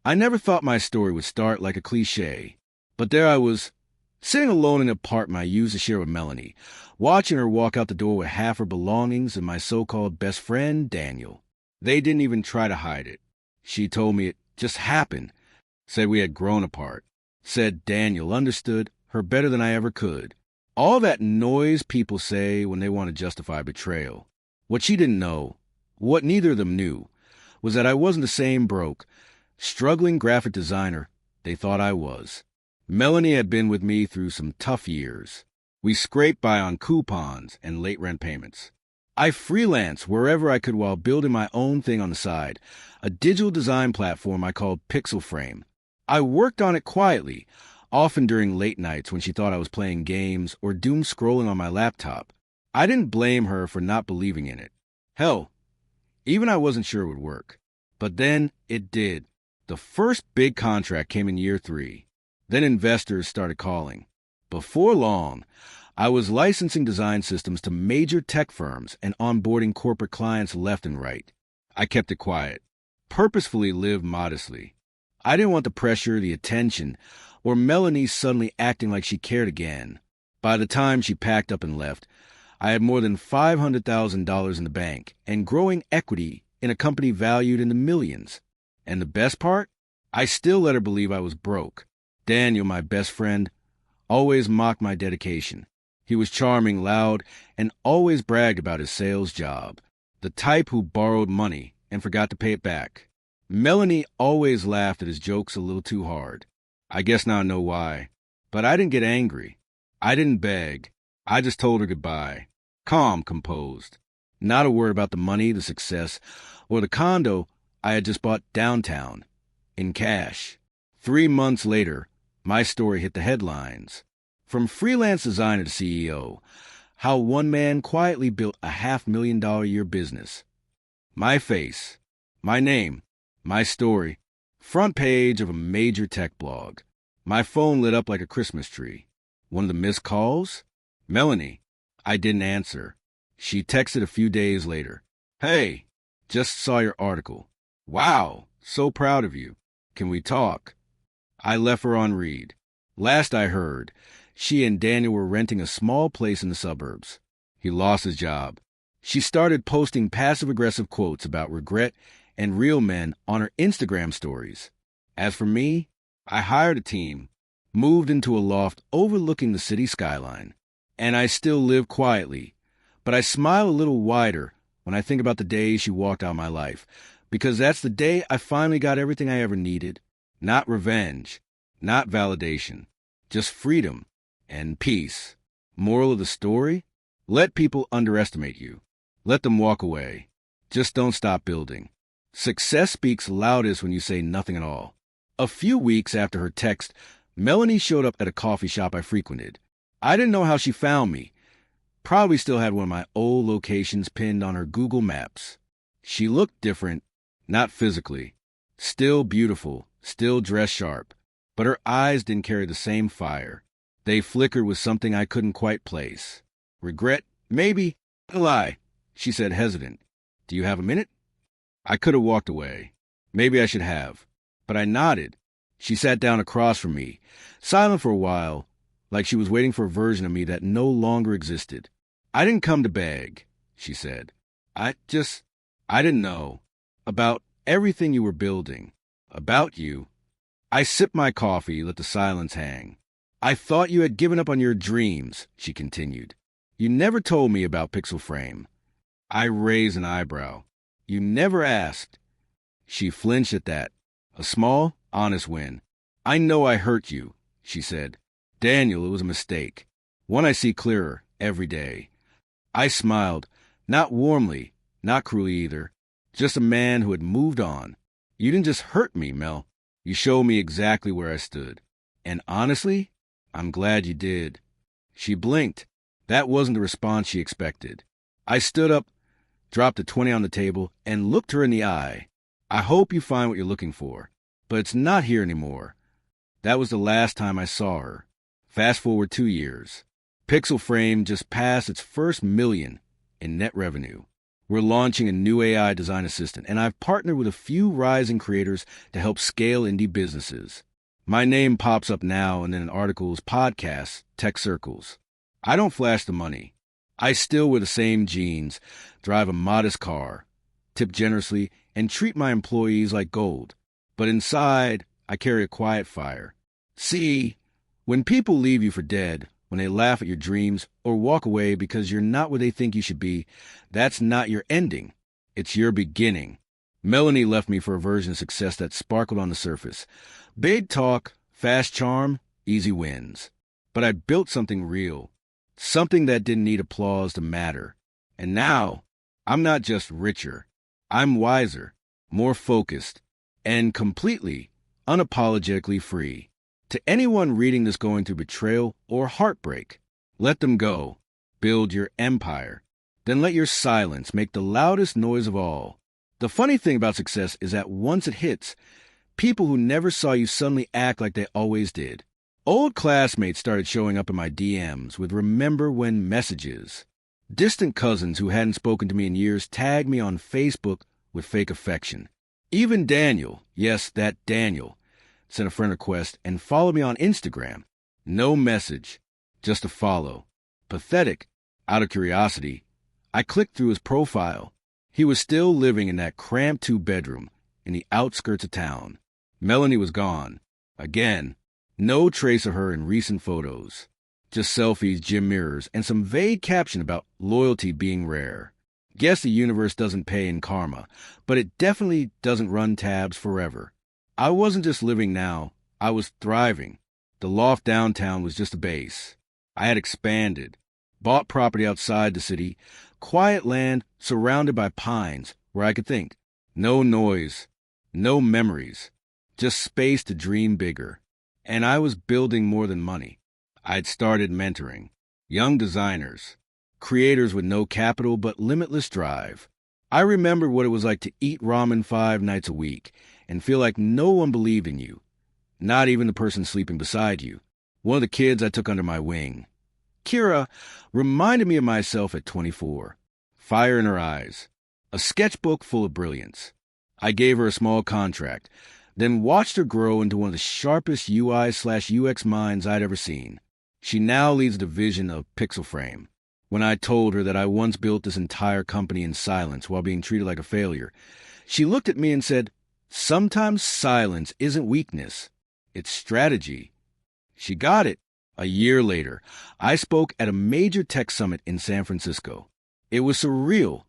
I never thought my story would start like a cliche, but there I was, sitting alone in an apartment I used to share with Melanie, watching her walk out the door with half her belongings and my so-called best friend, Daniel. They didn't even try to hide it. She told me it just happened, said we had grown apart, said Daniel understood her better than I ever could. All that noise people say when they want to justify betrayal. What she didn't know, what neither of them knew, was that I wasn't the same broke, struggling graphic designer they thought I was. Melanie had been with me through some tough years. We scraped by on coupons and late rent payments. I freelanced wherever I could while building my own thing on the side, a digital design platform I called Pixel Frame. I worked on it quietly, often during late nights when she thought I was playing games or doom scrolling on my laptop. I didn't blame her for not believing in it. Hell, even I wasn't sure it would work. But then it did. The first big contract came in year 3. Then investors started calling. Before long, I was licensing design systems to major tech firms and onboarding corporate clients left and right. I kept it quiet, purposefully lived modestly. I didn't want the pressure, the attention, or Melanie suddenly acting like she cared again. By the time she packed up and left, I had more than $500,000 in the bank and growing equity in a company valued in the millions. And the best part? I still let her believe I was broke. Daniel, my best friend, always mocked my dedication. He was charming, loud, and always bragged about his sales job. The type who borrowed money and forgot to pay it back. Melanie always laughed at his jokes a little too hard. I guess now I know why. But I didn't get angry. I didn't beg. I just told her goodbye. Calm, composed. Not a word about the money, the success, or the condo I had just bought downtown, in cash. 3 months later, my story hit the headlines. From freelance designer to CEO, how one man quietly built a $500,000-a-year business. My face, my name, my story, front page of a major tech blog. My phone lit up like a Christmas tree. One of the missed calls? Melanie. I didn't answer. She texted a few days later. Hey, just saw your article. Wow, so proud of you. Can we talk? I left her on read. Last I heard, she and Daniel were renting a small place in the suburbs. He lost his job. She started posting passive-aggressive quotes about regret and real men on her Instagram stories. As for me, I hired a team, moved into a loft overlooking the city skyline, and I still live quietly. But I smile a little wider when I think about the day she walked out of my life, because that's the day I finally got everything I ever needed. Not revenge, not validation, just freedom and peace. Moral of the story? Let people underestimate you. Let them walk away. Just don't stop building. Success speaks loudest when you say nothing at all. A few weeks after her text, Melanie showed up at a coffee shop I frequented. I didn't know how she found me. Probably still had one of my old locations pinned on her Google Maps. She looked different, not physically. Still beautiful, still dressed sharp. But her eyes didn't carry the same fire. They flickered with something I couldn't quite place. Regret? Maybe. A lie, she said, hesitant. Do you have a minute? I could have walked away. Maybe I should have. But I nodded. She sat down across from me, silent for a while, like she was waiting for a version of me that no longer existed. I didn't come to beg, she said. I didn't know. About everything you were building. About you. I sipped my coffee, let the silence hang. I thought you had given up on your dreams, she continued. You never told me about Pixel Frame. I raised an eyebrow. You never asked. She flinched at that. A small, honest win. I know I hurt you, she said. Daniel, it was a mistake. One I see clearer every day. I smiled, not warmly, not cruelly either. Just a man who had moved on. You didn't just hurt me, Mel. You showed me exactly where I stood. And honestly, I'm glad you did. She blinked. That wasn't the response she expected. I stood up, dropped the 20 on the table, and looked her in the eye. I hope you find what you're looking for, but it's not here anymore. That was the last time I saw her. Fast forward 2 years. Pixel Frame just passed its first $1 million in net revenue. We're launching a new AI design assistant, and I've partnered with a few rising creators to help scale indie businesses. My name pops up now and then in articles, podcasts, tech circles. I don't flash the money. I still wear the same jeans, drive a modest car, tip generously, and treat my employees like gold. But inside, I carry a quiet fire. See, when people leave you for dead, when they laugh at your dreams or walk away because you're not where they think you should be, that's not your ending. It's your beginning. Melanie left me for a version of success that sparkled on the surface. Big talk, fast charm, easy wins. But I built something real. Something that didn't need applause to matter. And now, I'm not just richer. I'm wiser, more focused, and completely, unapologetically free. To anyone reading this going through betrayal or heartbreak, let them go. Build your empire. Then let your silence make the loudest noise of all. The funny thing about success is that once it hits, people who never saw you suddenly act like they always did. Old classmates started showing up in my DMs with remember when messages. Distant cousins who hadn't spoken to me in years tagged me on Facebook with fake affection. Even Daniel, yes, that Daniel, sent a friend request and followed me on Instagram. No message, just a follow. Pathetic. Out of curiosity, I clicked through his profile. He was still living in that cramped two-bedroom in the outskirts of town. Melanie was gone. Again. No trace of her in recent photos. Just selfies, gym mirrors, and some vague caption about loyalty being rare. Guess the universe doesn't pay in karma, but it definitely doesn't run tabs forever. I wasn't just living now, I was thriving. The loft downtown was just a base. I had expanded, bought property outside the city, quiet land surrounded by pines where I could think. No noise, no memories, just space to dream bigger. And I was building more than money. I'd started mentoring young designers, creators with no capital but limitless drive. I remembered what it was like to eat ramen 5 nights a week and feel like no one believed in you, not even the person sleeping beside you. One of the kids I took under my wing. Kira reminded me of myself at 24. Fire in her eyes. A sketchbook full of brilliance. I gave her a small contract, then watched her grow into one of the sharpest UI/UX minds I'd ever seen. She now leads a division of Pixelframe. When I told her that I once built this entire company in silence while being treated like a failure, she looked at me and said, "Sometimes silence isn't weakness, it's strategy." She got it. A year later, I spoke at a major tech summit in San Francisco. It was surreal.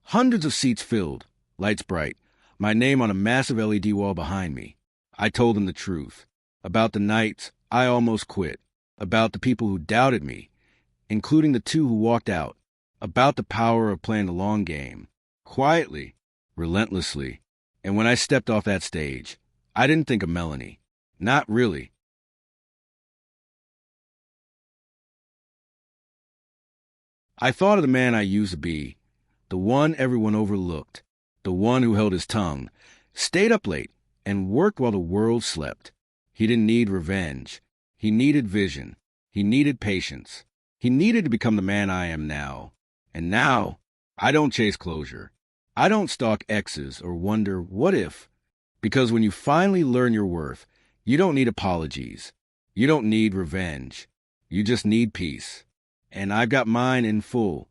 Hundreds of seats filled, lights bright, my name on a massive LED wall behind me. I told them the truth. About the nights I almost quit. About the people who doubted me, including the 2 who walked out. About the power of playing the long game. Quietly, relentlessly. And when I stepped off that stage, I didn't think of Melanie. Not really. I thought of the man I used to be, the one everyone overlooked, the one who held his tongue, stayed up late, and worked while the world slept. He didn't need revenge. He needed vision. He needed patience. He needed to become the man I am now. And now, I don't chase closure. I don't stalk exes or wonder, what if? Because when you finally learn your worth, you don't need apologies. You don't need revenge. You just need peace. And I've got mine in full.